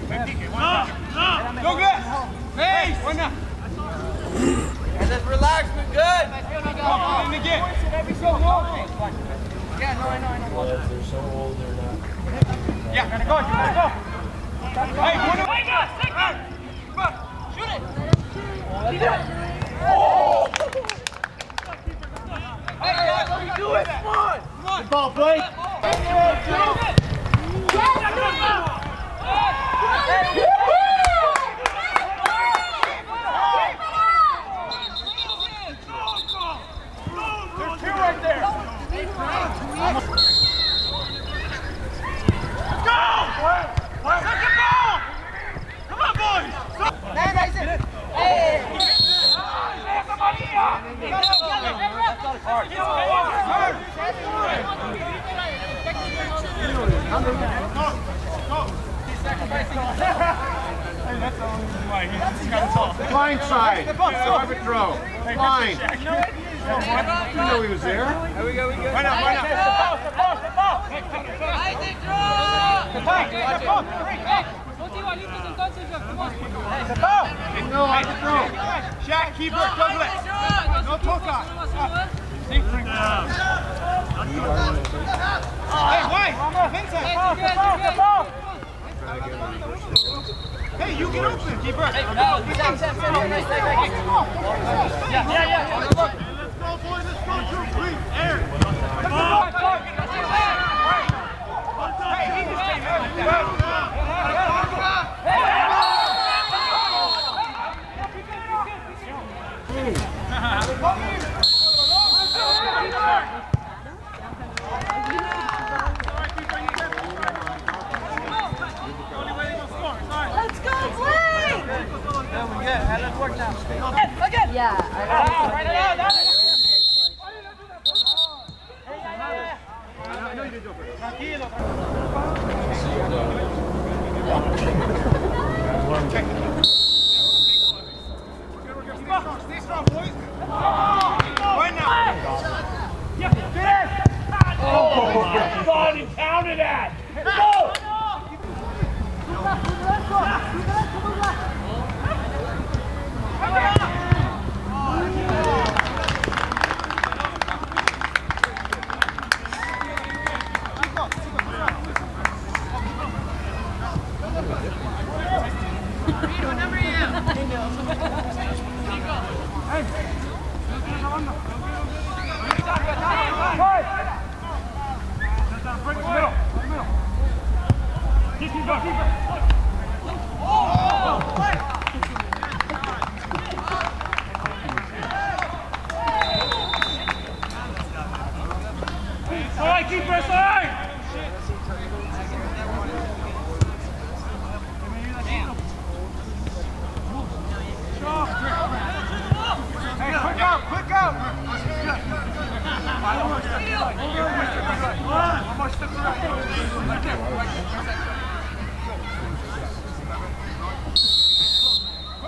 Douglas! Hey! And just relax, we're good. In again. Yeah, no, I know. They're so old, they're not. Yeah, gotta go. Hey, one of Shoot it. Oh! Hey, guys, let me do it. Come on. Good ball, Blake. There's two right there. Go! Second ball! Come on, boys! Hey, guys. Hey. Blind side. Private throw. Blind. You know he was there. Here we go. Why not? No, I can throw. Shaq, keeper, Douglas. No Toka. Hey, White. Hey, you get open, keeper. Hey, Sam, yeah. Let's go, boys. Let's go. Please, Aaron. Come on. Hey, he just came out with that. Let's go, Blake! Let's work now. Again! Yeah. Right now. Stay strong, boys. Right now. Oh, God, he counted that! Go!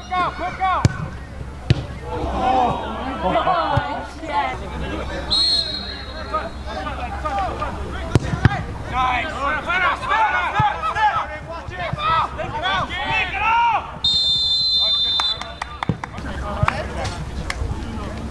Quick out! Quick out! Nice!